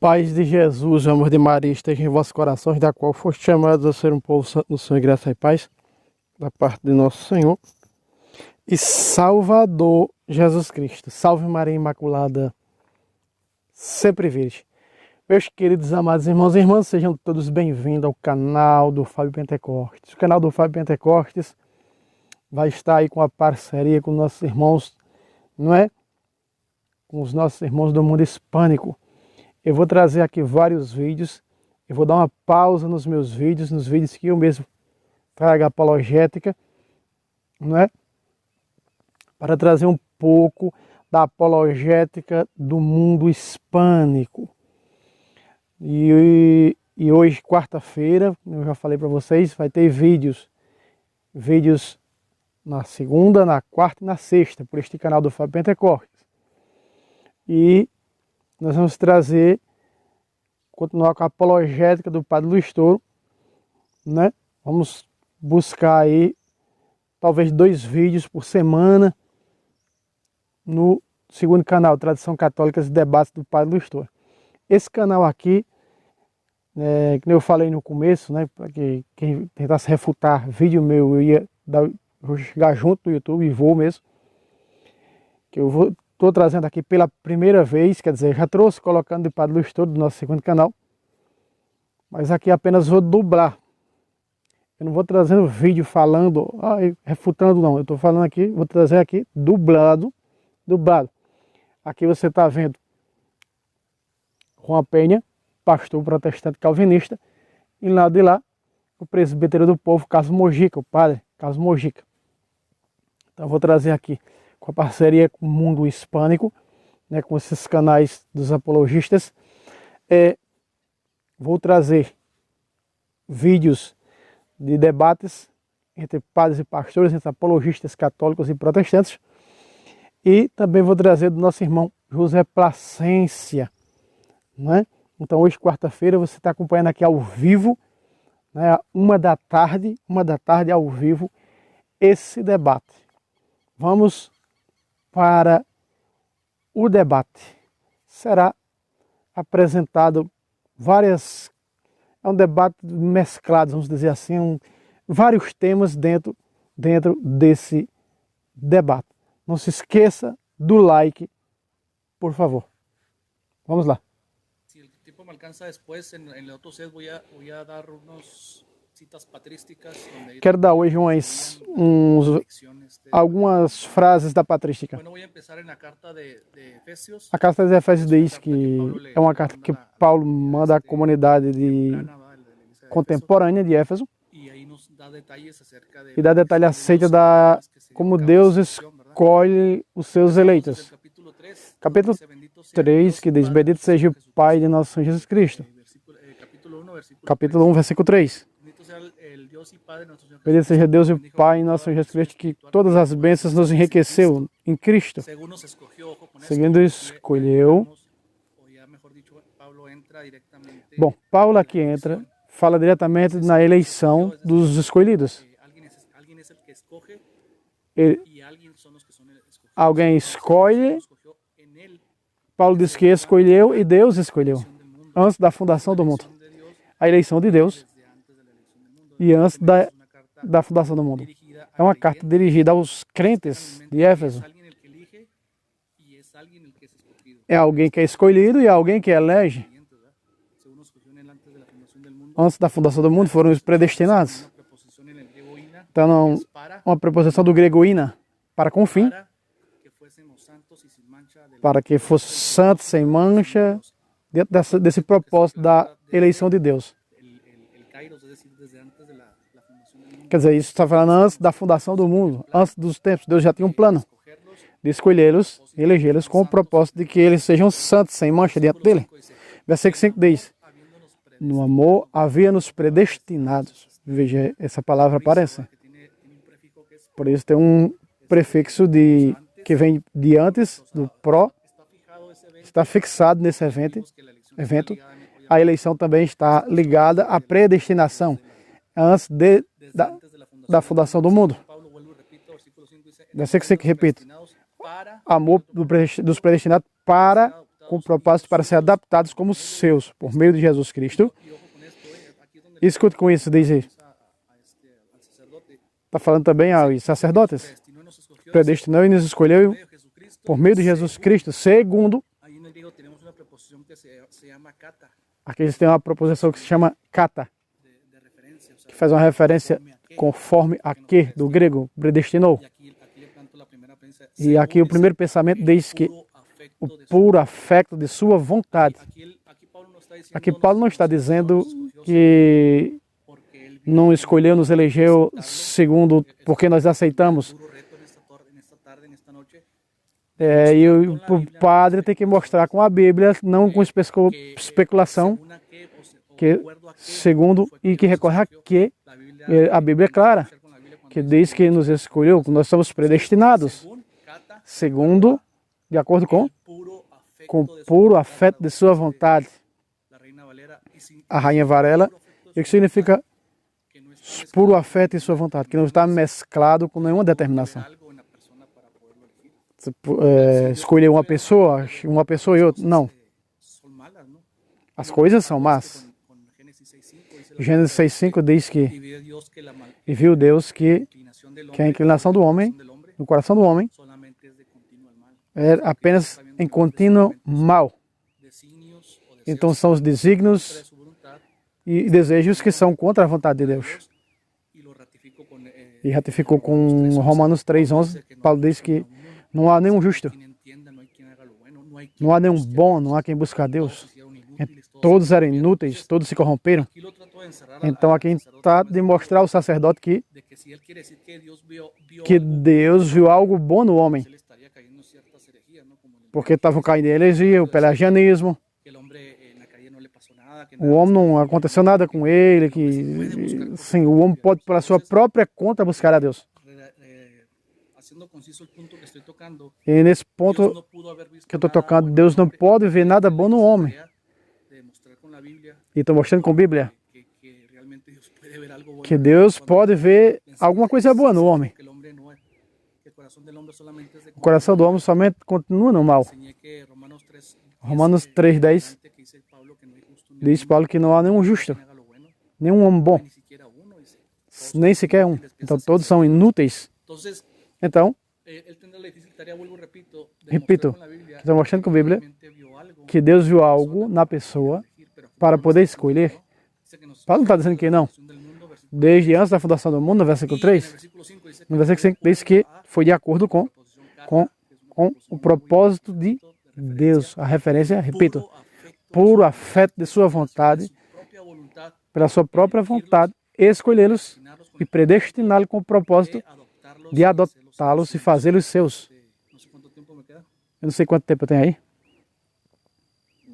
Paz de Jesus, o amor de Maria esteja em vossos corações, da qual foste chamados a ser um povo santo no Senhor, graça e paz, da parte de nosso Senhor e Salvador Jesus Cristo. Salve Maria Imaculada, sempre virgem. Meus queridos amados irmãos e irmãs, sejam todos bem-vindos ao canal do Fábio Pentecostes. O canal do Fábio Pentecostes vai estar aí com a parceria com nossos irmãos, não é? Com os nossos irmãos do mundo hispânico. Eu vou trazer aqui vários vídeos, eu vou dar uma pausa nos meus vídeos, nos vídeos que eu mesmo trago apologética, não é? Para trazer um pouco da apologética do mundo hispânico. E hoje, quarta-feira, eu já falei para vocês, vai ter vídeos na segunda, na quarta e na sexta, por este canal do Fábio Pentecostes. E nós vamos continuar com a apologética do Padre Luiz Toro, né? Vamos buscar aí, talvez 2 vídeos por semana, no segundo canal, Tradição Católica e Debates do Padre Luiz Toro. Esse canal aqui, que eu falei no começo, né? Para que quem tentasse refutar vídeo meu, vou chegar junto no YouTube, e vou mesmo, que eu estou trazendo aqui pela primeira vez, quer dizer, já trouxe colocando de Padre Luiz Toro do nosso segundo canal, mas aqui apenas vou dublar. Eu não vou trazendo vídeo falando, refutando não, eu estou falando aqui, vou trazer aqui dublado. Aqui você está vendo Juan Penha, pastor protestante calvinista, e lá de lá, o presbítero do povo, Carlos Mojica, o padre Carlos Mojica. Então eu vou trazer aqui, com a parceria com o mundo hispânico, né, com esses canais dos apologistas, vou trazer vídeos de debates entre padres e pastores, entre apologistas católicos e protestantes, e também vou trazer do nosso irmão José Placência, né? Então hoje, quarta-feira, você está acompanhando aqui ao vivo, né, 1h da tarde ao vivo, esse debate. Vamos para o debate. Será apresentado é um debate mesclado, vamos dizer assim, vários temas dentro desse debate. Não se esqueça do like, por favor. Vamos lá. Si el tiempo me alcanza después, en el otro set voy a dar unas citas patrísticas. Quero dar hoje algumas frases da patrística. Bueno, voy a empezar en la carta de Efesios. A carta de Efésios diz que é uma carta que Paulo manda à comunidade contemporânea de Éfeso, e dá detalhe acerca como Deus escolhe os seus eleitos. Capítulo 3, que diz: Bendito seja o Pai de nosso Senhor Jesus Cristo. Capítulo 1, versículo 3. Bendito seja Deus e o Pai de nosso Senhor Jesus Cristo, que todas as bênçãos nos enriqueceu em Cristo, segundo escolheu. Bom, Paulo aqui fala diretamente na eleição dos escolhidos. Alguém escolhe, Paulo diz que escolheu e Deus escolheu, antes da fundação do mundo. A eleição de Deus e antes da fundação do mundo. É uma carta dirigida aos crentes de Éfeso. É alguém que é escolhido e alguém que elege. Antes da fundação do mundo foram os predestinados. Então, uma preposição do grego ina, para com fim, para que fosse santo, sem mancha, dentro desse propósito da eleição de Deus. Quer dizer, isso está falando antes da fundação do mundo, antes dos tempos. Deus já tinha um plano de escolhê-los, elegê-los com o propósito de que eles sejam santos, sem mancha diante dele. Versículo 5 diz: no amor havia-nos predestinados. Veja, essa palavra aparece. Por isso tem um prefixo que vem de antes, do pró, está fixado nesse evento. A eleição também está ligada à predestinação, antes da fundação do mundo. Versículo 5, repito: amor dos predestinados para com o propósito para ser adaptados como seus, por meio de Jesus Cristo. Y ojo con esto, aquí es donde Escute com isso, diz aí. al sacerdote Está falando também aos sacerdotes. destinó y nos escogió Predestinou e nos escolheu de Jesucristo. por meio de Jesus Cristo, segundo. Ahí en el griego tenemos una preposición que se llama kata, Aqui eles têm uma proposição que se chama kata, de referencia, o sea, que faz uma referência conforme a que, do grego, predestinou. y aquí le planto la primera prensa. E aqui o primeiro pensamento diz que o puro afeto de sua vontade. Aquí Pablo no está diciendo Aqui Paulo não está dizendo que porque él não escolheu, nos elegeu segundo porque nós aceitamos. puro reto en esta tarde, en esta noche, E o padre tem que mostrar com a Bíblia, não com especulação, según a qué, o que acuerdo a qué segundo e que recorre a que a Bíblia é clara, con la Biblia cuando que diz que nos escolheu, que nós somos predestinados, según kata, segundo, de acordo com puro afecto o de su puro afeto de sua vontade. la Reina Valera y sin A Rainha Varela, o que significa que no está puro afeto e sua vontade, que não está mesclado com nenhuma determinação. algo en la persona para poderlo elegir. Escolher uma pessoa e outra, não. Son malas, ¿no? As coisas são más. Con Génesis 6:5 dice la Gênesis 6,5 diz que y vio Dios que la e viu Deus que inclinación del a hombre, inclinação do homem, del hombre no coração do homem, solamente es de continuo al mal. é apenas em contínuo mal. Designios o deseos Então são os de desígnios su voluntad e desejos que são contra a vontade de Deus. y lo ratificó con E ratificou com Romanos 3,11, Paulo diz que não há nenhum justo, quien entienda, no hay quien haga lo bueno, no hay quien não há nenhum bom, não há quem busque a Deus. hicieron inútiles, todos. Todos eram inúteis, todos se corromperam. Aquí lo trató de encerrar Então aqui está de mostrar ao sacerdote de que si él quiere decir que Dios vio que algo, Deus viu algo bom no homem, él estaría cayendo en ciertas herejías, ¿no? Como en el- porque estavam caindo em heresia, o pelagianismo. que el hombre en la calle no le pasó nada, que O homem não aconteceu nada com ele, que sim, o homem pode pela sua própria conta buscar a Deus. haciendo conciso el punto que estoy tocando, E nesse Dios ponto no pudo haber visto que eu estou nada tocando, bueno Deus en el não hombre. pode ver nada bom no homem. De demostrar con la Biblia E estou mostrando com a Bíblia que realmente Dios puede ver algo bueno. que Deus pode ver alguma coisa boa no homem. Que el hombre no es, que el corazón del hombre solamente es de O coração do homem somente continua no mal. enseñé que Romanos 3, Romanos 3,10 que dice Pablo que no hay justo ni diz Paulo que não há nenhum justo, quien haga lo bueno, nenhum homem bom, ni siquiera uno, dice. nem sequer um. Então todos são inúteis. Entonces, Então, él tendrá la difícil tarea, vuelvo y repito, de repito, mostrar con la Biblia estou mostrando com a Bíblia realmente vio algo que Deus viu algo na pessoa pero para poder escolher. dice que nos Paulo não está dizendo que não. del mundo, versículo, Desde antes da fundação do mundo, no versículo en 3, el versículo 5 dice no versículo 5 diz que foi de acordo com o propósito de Deus. A referência, repito, puro afeto de sua vontade, propia voluntad pela sua própria vontade, escolhê-los e predestiná-los com o propósito adoptarlos, de adotá-los e fazê-los seus. no sé cuánto tiempo me queda. Eu não sei quanto tempo eu tenho aí.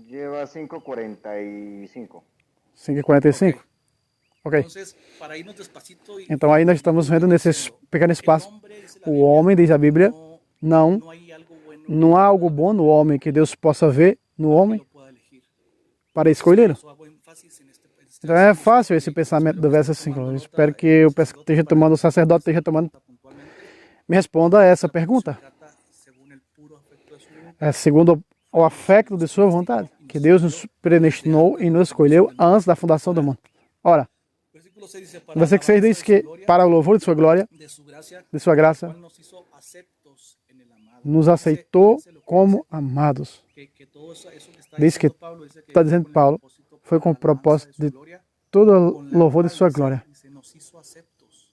Lleva 5:45. 5h45? Ok. Entonces, para irnos despacito y Então aí nós estamos vendo nesse pequeno espaço. hombre, dice la O homem, diz a Bíblia, não, no hay algo bueno não há algo bom no homem que Deus possa ver no homem que lo pueda elegir. para escolhê-lo. Eso hago énfasis en este Então é fácil esse pensamento do verso 5. Eu espero que o sacerdote esteja tomando. puntualmente, Me responda a essa pergunta. trata según el puro afecto de su voluntad. É segundo o afeto de sua vontade, que Deus nos predestinou e nos escolheu antes da fundação do mundo. Ora, Versículo 6 dice, o versículo 6 diz que, para o louvor de sua glória, de su gracia, de sua graça, cual nos hizo aceptos en el amado. nos aceitou como amados. Que todo eso que está Diz que diciendo Pablo, dice que está dizendo con el Paulo, propósito foi com o para la alabanza propósito de de su gloria, todo con la louvor de cual, sua dice, glória. dice, nos hizo aceptos.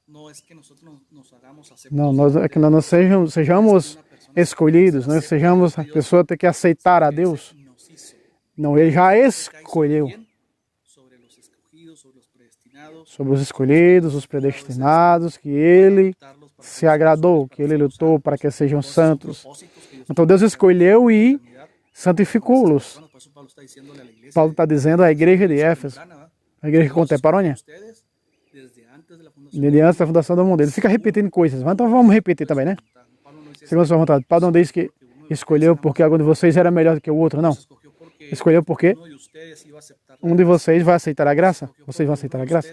No es que nosotros nos hagamos aceptos. Não, é que nós não sejamos escolhidos, nós sejamos a pessoa ter que aceitar a Deus. Nos hizo. Não, Ele já escolheu. Sobre los escogidos, sobre los predestinados, Sobre os escolhidos, os predestinados, que Ele darlos para se agradou, que Ele lutou para que sejam santos. propósitos que Dios Então Deus escolheu e santificou-los. Bueno, por eso Pablo está diciéndole a la iglesia Paulo está dizendo à igreja de Éfeso, temprana, a igreja contemporânea, ustedes desde antes de la fundación desde antes da fundação do mundo. Ele fica repetindo coisas, mas então vamos repetir também, né? Pablo no dice Segundo a sua vontade. Paulo não diz que escolheu porque algum de vocês era melhor do que o outro, não. escogió porque Escolheu porque uno de ustedes iba a aceptar um de vocês vai aceitar a graça. Vocês vão aceitar a graça?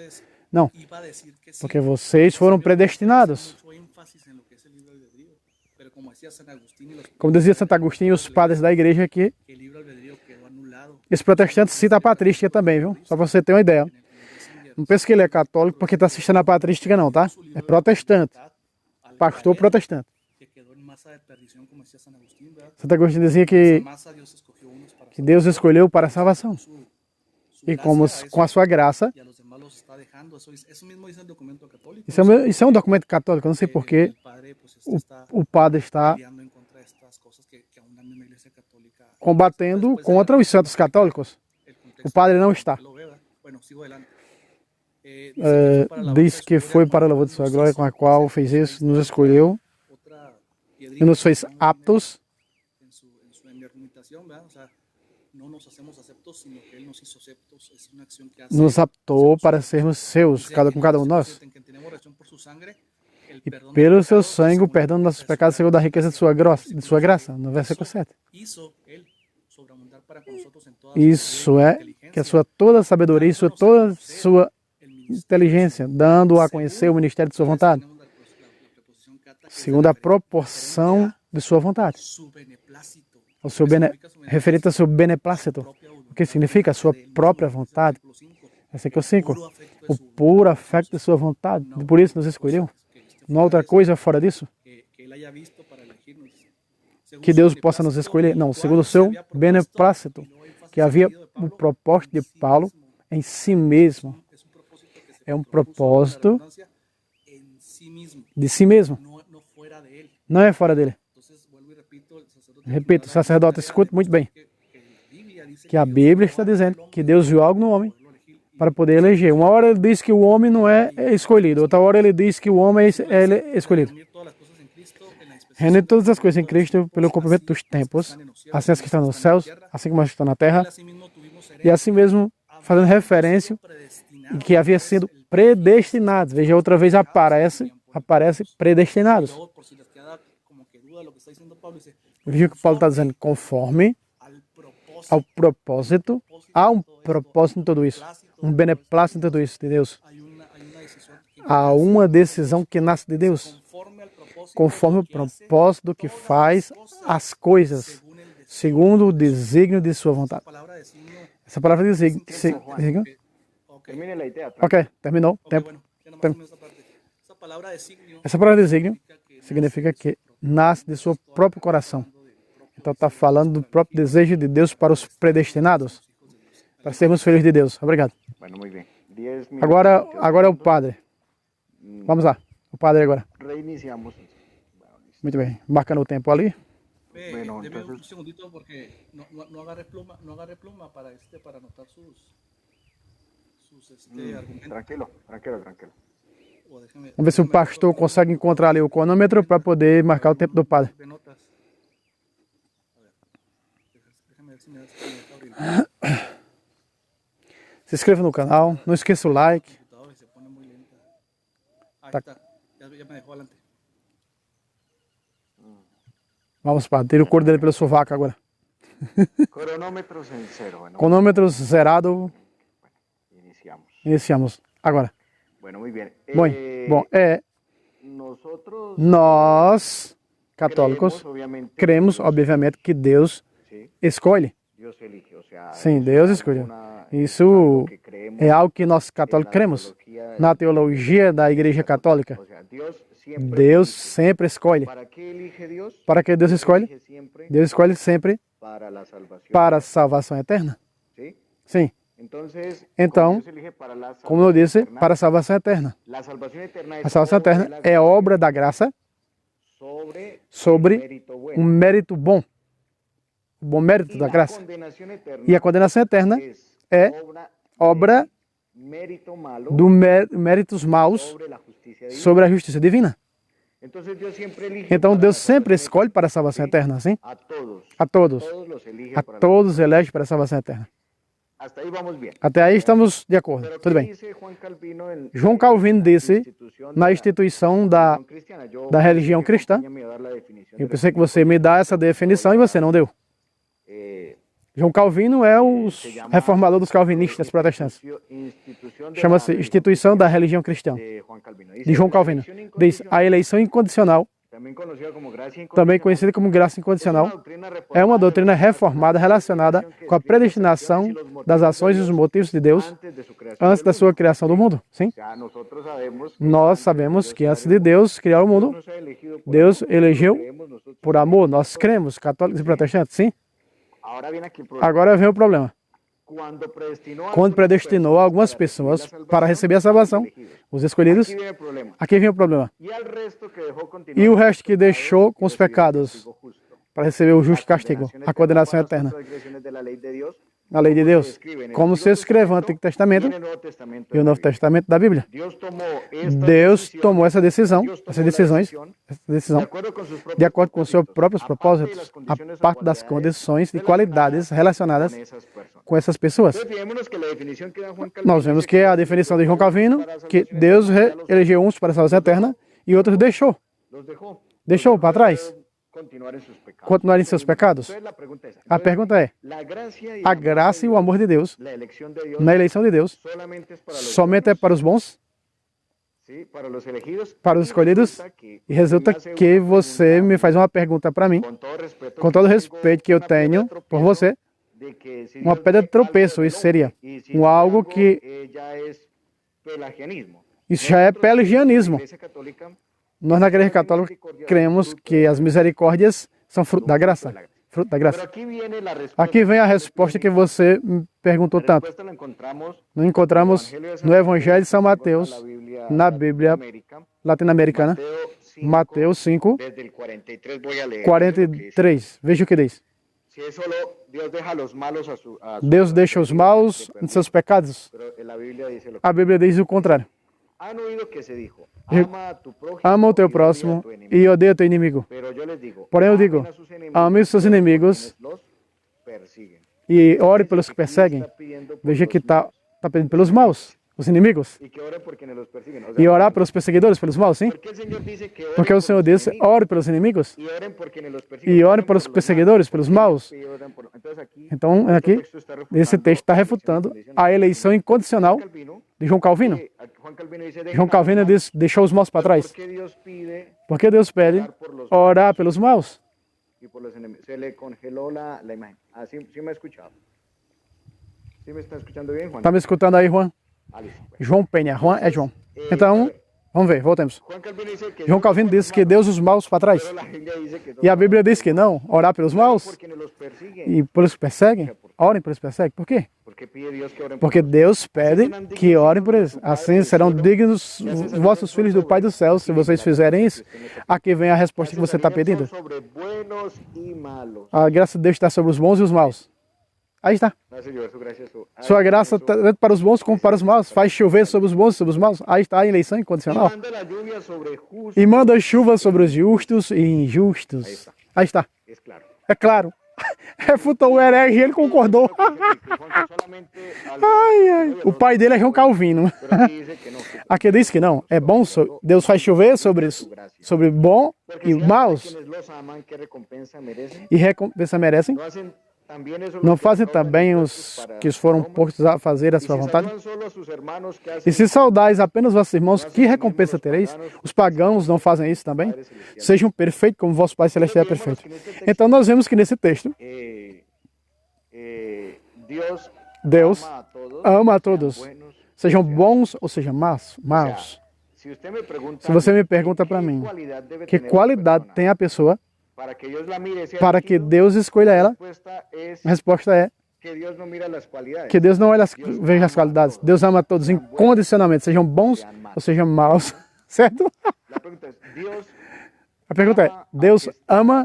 Não, iba a decir que sí. porque vocês foram predestinados. Mucho énfasis en lo que es el libre albedrío. Pero como decía decía San Agustín y los Como dizia Santo Agostinho e os padres da igreja aqui, que el libre albedrío quedó anulado esse protestante cita a patrística também, viu? Só para você ter uma ideia. en el Congreso Não pense que ele é católico porque está assistindo a patrística não, tá? É protestante, al pastor caer, protestante. que quedó en masa de perdición, como decía San Agustín, ¿verdad? Santo Agostinho dizia Esa que masa Dios escogió unos para Deus escolheu para a salvação. su E gracia como, a com a sua graça, y a los demás los está dejando. Eso mismo dice el documento católico. isso é um documento católico, eu não sei porquê El padre pues, está o padre está peleando en contra de estas cosas que aún la misma iglesia católica combatendo contra os santos católicos. el contexto O padre não está. que lo ve, ¿verdad? Bueno, sigo adelante. Diz que foi para a louvor de sua glória com a qual fez isso, nos escolheu otra e piedrita nos fez aptos en mi argumentación, ¿verdad? O sea, no nos hacemos aceptos, sino que Él nos hizo aceptos. Es una acción que hace. nos aptou para sermos seus, com cada um de nós. En que tenemos relación por su sangre, el E perdón pelo del seu pecado, sangue, o según perdão dos nossos pecados, segundo a riqueza de sua graça, no versículo 7. hizo Él sobreabundar para con nosotros en toda Isso sabiduría y é que a inteligencia, sua toda sabedoria e toda sua el ministerio inteligência, dando a conhecer o ministério de sua vontade, tenemos la preposición kata, que es segundo a proporção de sua vontade, su beneplácito, o seu referente ao seu beneplácito, o que significa a sua própria vontade. Versículo 5. puro afecto de O su puro afeto de sua vontade, por isso nos escolheu. Não há outra coisa fora disso que Él haya visto para elegirnos. Según que su Deus possa nos beneplácito, escolher. Não, el segundo o cual se seu había propuesto, beneplácito, y no énfasis que havia añadido de o Pablo, propósito de Paulo em si mesmo. es un propósito que se É um propuso, propósito la redundancia, en sí mismo, de si mesmo, no fuera de Él. não é fora dele. Entonces, vuelvo y repito, el sacerdote Repito, o sacerdote escuta muito bem que la Biblia dice que a Dios Bíblia vio está algo dizendo en el que hombre Deus viu algo no homem para poderlo elegir, y para poder eleger. Uma hora ele diz que o homem não é escolhido, outra hora ele diz que o homem é escolhido. unir todas las cosas en Cristo, en la dispensación Rende todas as coisas em Cristo pelo cumprimento dos tempos, assim as que estão nos céus, assim como as que estão na terra, asimismo tuvimos e assim mesmo fazendo referência predestinados e que havia sido predestinados. Veja, outra vez aparece predestinados. luego, por si les queda como que duda de lo que está diciendo Pablo, dice, Veja o que Paulo está dizendo, conforme al propósito, há um propósito em tudo isso, um beneplácito em tudo isso de Deus. hay una decisión que Há uma decisão que nasce de Deus, conforme al propósito conforme o propósito que faz as coisas, según el deseo. segundo o desígnio de sua vontade. Palabra de signo. Essa palavra desígnio. Ok, Termine la idea. Ok, terminou. Tempo. bueno, ya nomás termino esa parte. Esa palabra de signo Essa palavra desígnio significa que nasce de seu próprio coração. Então está falando do próprio desejo de Deus para os predestinados, para sermos filhos de Deus. Obrigado. Bueno, muy bien. 10 minutos. Agora é o padre. Vamos lá, o padre agora. Reiniciamos. Bueno, listo. Muito bem, marcando o tempo ali. Bueno, deme un entonces- segundito porque no agarre pluma para anotar sus argumentos. Tranquilo, tranquilo, tranquilo. O déjeme- Vamos ver se o pastor consegue encontrar ali o cronômetro para poder marcar o tempo do padre. de notas. A ver, déjame ver si me deja abrir Se inscreva no canal, não esqueça o like. el computador y se pone muy lenta. Ahí Tac. está, ya me dejó adelante. Vamos, padre, tira o couro dele pelo sovaco agora. Cronómetros en cero. Bueno, Cronômetro zerado, iniciamos. iniciamos agora. Bueno, muy bien. Bom, Nosotros nós, católicos, cremos, obviamente, que Deus sí, escolhe. Dios elige, o sea, Sim, es Deus escolhe. algo Isso que creemos é algo que nós católicos en la cremos. teología Na teologia da Igreja Católica, O sea, Dios siempre Deus elige. sempre escolhe. ¿Para qué elige Dios? Para que Deus escolhe? Elige siempre Deus escolhe sempre para la salvación. para a salvação eterna. ¿Sí? Sim, Entonces, Então, como Dios elige para la como eu disse, eterna, para a salvação eterna. la salvación eterna A salvação obra de eterna la é obra da graça sobre mérito bueno. um mérito bom. O bom mérito Y da la graça. condenación eterna E a condenação eterna é obra mérito malo do méritos maus sobre la justicia divina. sobre a justiça divina. Entonces, Dios siempre elige Então para Deus la sempre salvación escolhe para a salvação eterna, sim? a todos. A todos. Todos los elige A para la todos elege para a salvação eterna. Hasta ahí vamos bien. Até aí estamos de acordo, Pero tudo ¿qué bem. dice Juan Calvino en João Calvino disse institución na de la instituição da... religión cristiana? Yo da religião pensé que cristã. Juan ia me dar la definición Eu de pensei que você me dá essa definição e você não deu. eh, João Calvino é o reformador dos calvinistas protestantes. institución de Chama-se la Instituição da Religião Cristã, de Juan Calvino. Dice, de João "La Calvino. elección Diz, a eleição incondicional también também conhecida como graça incondicional, é uma doutrina reformada relacionada com a predestinação das ações e os motivos de Deus antes da sua criação do mundo. Sim? Nós sabemos que antes de Deus criar o mundo, Deus elegeu por amor. Nós cremos, católicos e protestantes, sim? Agora vem o problema. Quando predestinou algumas pessoas para receber a salvação, os escolhidos, aqui vem o problema. E o resto que deixou com os pecados para receber o justo castigo, a condenação eterna. A lei de Deus, como se escreve no Antigo Testamento e o Novo Testamento da Bíblia. Deus tomou essa decisão, essa decisão, de acordo com os seus próprios propósitos, a parte das condições e qualidades relacionadas com essas pessoas. Nós vemos que a definição de João Calvino, que Deus elegeu uns para a salvação eterna e outros deixou para trás. Continuar em seus pecados? A pergunta é, a graça e o amor de Deus, na eleição de Deus, somente é para os bons? Para os escolhidos? E resulta que você me faz uma pergunta para mim, com todo o respeito que eu tenho por você, uma pedra de tropeço, isso seria algo que... Isso já é pelagianismo. Nós na Igreja Católica cremos que as misericórdias são fruto da graça. Fruto da graça. Aqui vem a resposta que você me perguntou tanto. Nós encontramos no Evangelho de São Mateus, na Bíblia latino-americana, Mateus 5, 43. Veja o que diz. Deus deixa os maus em seus pecados. A Bíblia diz o contrário. Ama o teu próximo e odeia o teu inimigo. Porém eu digo, ame os seus inimigos e ore pelos que perseguem. Veja que está pedindo pelos maus, os inimigos. E orar pelos perseguidores, pelos maus, sim? Porque o Senhor disse, ore pelos inimigos e ore pelos perseguidores, pelos maus. Então, aqui, esse texto está refutando a eleição incondicional de João Calvino. João Calvino diz, deixou os maus para trás. Porque Deus pede orar pelos maus. Está me escutando aí, Juan? João Penha. Juan é João. Então, vamos ver, voltemos. João Calvino disse que Deus os maus para trás. E a Bíblia diz que não, orar pelos maus e pelos que perseguem. Orem pelos que perseguem. Por quê? Porque Deus pede que orem por eles. Assim serão dignos os vossos filhos do Pai do céu, se vocês fizerem isso. Aqui vem a resposta que você está pedindo. A graça de Deus está sobre os bons e os maus. Aí está. Sua graça tanto para os bons como para os maus. Faz chover sobre os bons e sobre os maus. Aí está a eleição incondicional. E manda chuva sobre os justos e injustos. Aí está. É claro. Refutou o herege e ele concordou. Ai, ai. O pai dele é João Calvino. Aqui diz que não. É bom, Deus faz chover sobre bom e maus. E recompensa merecem. Não fazem também os que foram postos a fazer a sua vontade? E se saudais apenas vossos irmãos, que recompensa tereis? Os pagãos não fazem isso também? Sejam perfeitos como vosso Pai Celestial é perfeito. Então nós vemos que nesse texto, Deus ama a todos, sejam bons ou sejam maus. Se você me pergunta para mim, que qualidade tem a pessoa para que Deus escolha ela, a resposta é que Deus não veja as qualidades. Deus ama a todos incondicionalmente, sejam bons ou sejam maus. Certo? A pergunta é, Deus ama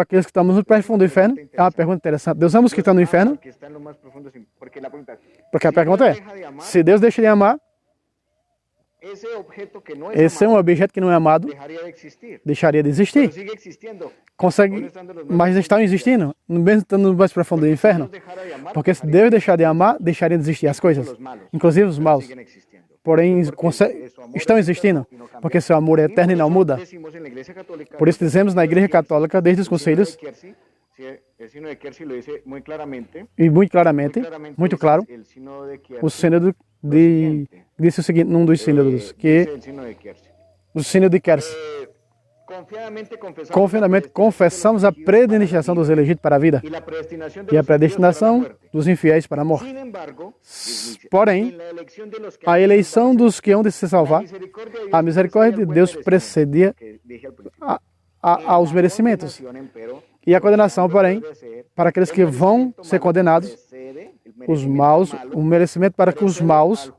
aqueles que estão no mais profundo do inferno? É uma pergunta interessante. Deus ama os que estão no inferno? Porque a pergunta é, se Deus deixa de amar, esse é um objeto que não é amado, deixaria de existir. Consegue, mas estão existindo, mesmo estando no mais profundo do inferno. Porque se Deus deixar de amar, deixaria de existir as coisas, inclusive os maus. Porém, estão existindo, porque seu amor é eterno e não muda. Por isso dizemos na Igreja Católica, desde os conselhos, e muito claramente, muito claro, o sínodo disse o seguinte, num dos sínodos, que o sínodo de Kers, Confiadamente confessamos a predestinação dos elegidos para a vida e a predestinação dos infiéis para a morte. Porém, a eleição dos que hão de se salvar, a misericórdia de Deus precedia aos merecimentos. E a condenação, porém, para aqueles que vão ser condenados, os maus, o merecimento para que os maus,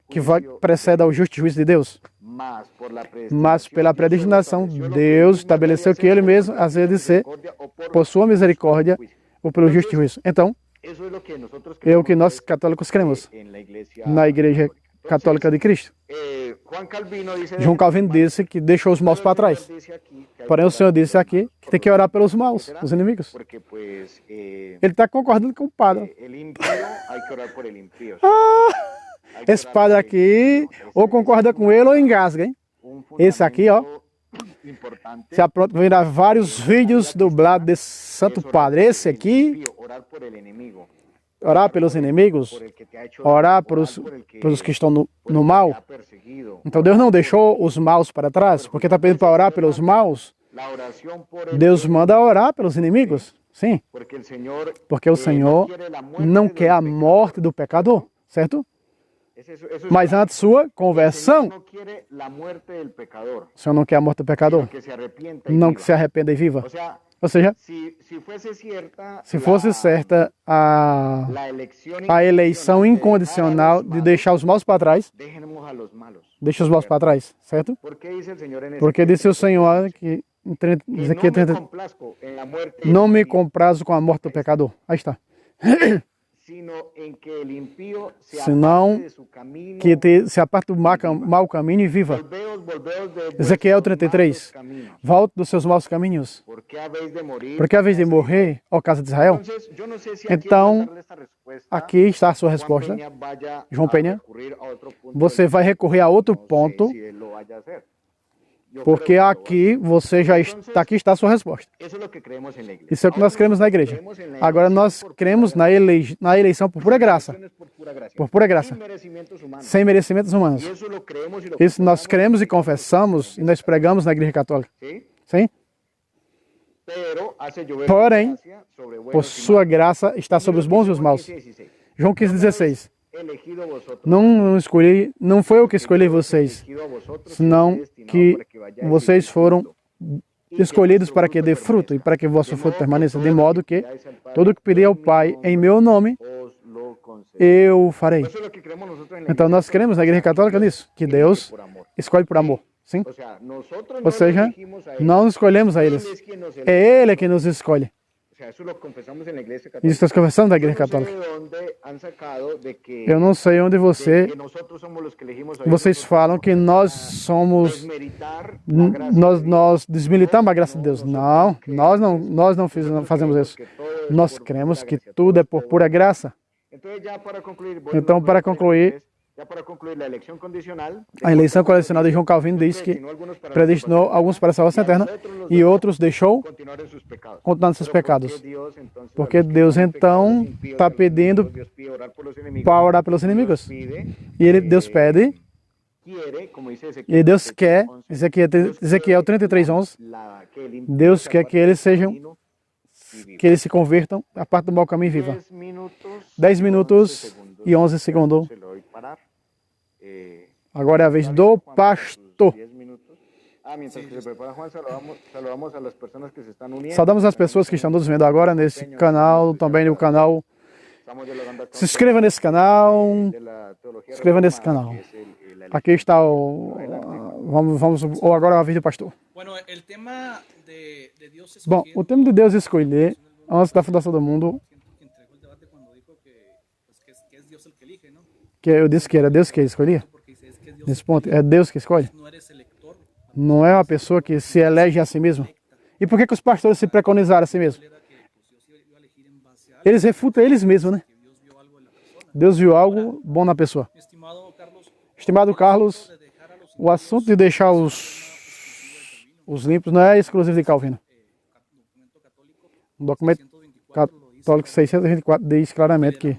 que precede ao justo juízo de Deus. Mas pela predestinação, Deus estabeleceu que Ele mesmo havia de ser, por sua misericórdia, ou pelo justo juízo. Então, é o que nós católicos cremos na Igreja Católica de Cristo. João Calvino disse que deixou os maus para trás. Porém, o Senhor disse aqui que tem que orar pelos maus, os inimigos. Ele está concordando com o padre. Esse padre aqui, ou concorda com ele ou engasga, hein? Esse aqui, ó, se apronta, virá vários vídeos dublados desse santo padre. Esse aqui, orar pelos inimigos, orar pelos que estão no mal. Então Deus não deixou os maus para trás, porque está pedindo para orar pelos maus. Deus manda orar pelos inimigos, sim. Porque o Senhor não quer a morte do pecador, certo? Mas antes sua conversão, o Senhor não quer a morte do pecador, não que se arrependa e viva. Ou seja, se fosse certa a eleição incondicional de deixar os maus para trás, deixa os maus para trás, certo? Porque disse o Senhor que não me comprazo com a morte do pecador. Aí está. Senão que se aparte do mau caminho e viva. Ezequiel 33. Volte dos seus maus caminhos. Porque a vez de morrer, ó casa de Israel. Então, aqui está a sua resposta. João Penha, você vai recorrer a outro ponto, porque aqui você já está, aqui está a sua resposta. Isso é o que nós cremos na igreja. Agora nós cremos na eleição por pura graça. Por pura graça. Sem merecimentos humanos. Isso nós cremos e confessamos e nós pregamos na igreja católica. Sim? Porém, por sua graça está sobre os bons e os maus. João 15,16. Não foi eu que escolhi vocês, senão que vocês foram escolhidos para que dê fruto e para que vosso fruto permaneça, de modo que tudo que pedir ao Pai em meu nome, eu farei. Então nós cremos na Igreja Católica nisso, que Deus escolhe por amor. Sim? Ou seja, não escolhemos a eles. É Ele que nos escolhe. Isso nós confessamos na Igreja Católica. Eu não sei onde vocês falam que nós somos, nós desmilitamos a graça de Deus. Não, nós não fazemos isso. Nós cremos que tudo é por pura graça. Então, para concluir, a eleição condicional de João Calvino diz que predestinou alguns para a salvação eterna e outros deixou continuar nos seus pecados. Porque Deus então está pedindo para orar pelos inimigos. E Deus pede, e Deus quer, Ezequiel 33:11, Deus quer que eles se convertam a parte do mau caminho e vivam. 10 minutos e 11 segundos. Agora é a vez do pastor. Saudamos as pessoas que estão nos vendo agora nesse canal, também no canal. Se inscreva nesse canal. Aqui está o... Ou agora é a vez do pastor. Bom, o tema de Deus escolher, antes da fundação do mundo, que eu disse que era Deus que escolhia. Nesse ponto, é Deus que escolhe. Não é uma pessoa que se elege a si mesmo. E por que os pastores se preconizaram a si mesmos? Eles refutam eles mesmos, né? Deus viu algo bom na pessoa. Estimado Carlos, o assunto de deixar os limpos não é exclusivo de Calvino. O documento católico 624 diz claramente que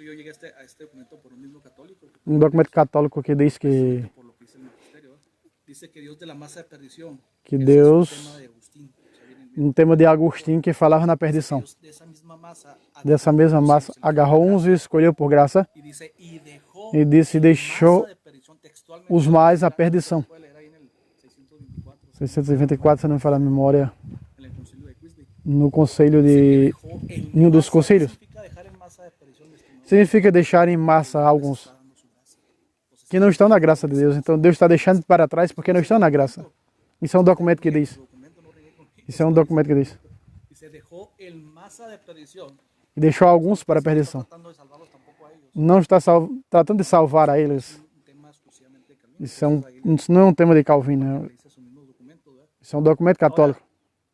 hecho, yo llegué a este documento por un mismo católico, um documento católico que diz que, por lo que dice el magisterio. ¿Verdad? Dice que Dios de la masa de perdición. que Ese Deus, es un tema de Agustín. O sea, viene um tema de Agostinho que falava na perdição. Dios de esa misma masa. Dessa mesma massa, agarrou uns e escolheu por graça, Y dice, y dejó e disse: deixou masa de perdición textualmente. os mais a perdição. Puede leer ahí en el 624, 624, se não me falha a memória, en el concilio de Quisling. no conselho de... Dejó en em um dos masa. conselhos. Significa dejar en masa de perdición, mi estimado. Significa deixar em massa alguns Está dando su gracia. Entonces, que não estão na graça de Deus. Então Deus está deixando para trás porque não estão na graça. Isso é um documento que diz. el documento no regué con Isso é um documento que diz. y se dejó en masa de perdición. E deixou alguns para a perdição. Tratando de salvarlos tampoco a ellos. Não está tratando de salvar a eles. Un tema exclusivamente de Calvino. Isso não é um tema de Calvino. Dice su mismo documento, ¿verdad? Isso é um documento católico.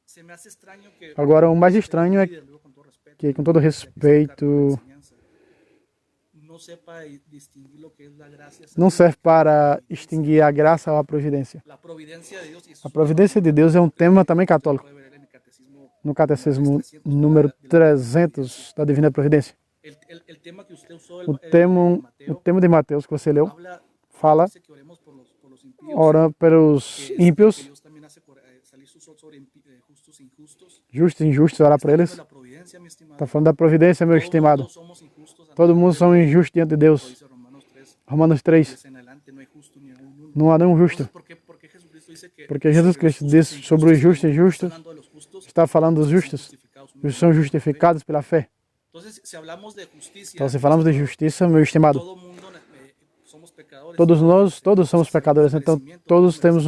Se me hace extraño que Agora, o mais estranho é líder, digo con todo respeto, que, com todo respeito, enseñanza, no sepa distinguir lo que es la gracia. não serve para extinguir a graça ou a providência. La providencia de Dios. Y eso A providência de Deus é um tema também católico. puede ver en el catecismo. No Catecismo número 300 da Divina Providência. El tema que usted usó, O tema de Mateus que você leu habla, fala, dice que oremos por los impíos. ora pelos Que ímpios, Dios también hace salir su sol sobre justos e injustos. justos e injustos, orar por eles. La providencia, mi estimado. Está falando da providência, meu estimado. Todos somos injustos. Todo mundo são injustos diante de Deus. Dice Romanos 3, Romanos 3. 10 en adelante, no hay justo ni aún uno. Não há nenhum justo. Entonces, ¿por qué Jesucristo dice que Porque Jesus Cristo diz sobre os justos e injustos, hablando de los justos, está falando dos justos. justificados? Os são justificados pela fé. Entonces, si hablamos de justicia, Então, se falamos de justiça, meu estimado, todo mundo somos pecadores. todos nós, todos somos pecadores. Então, todos temos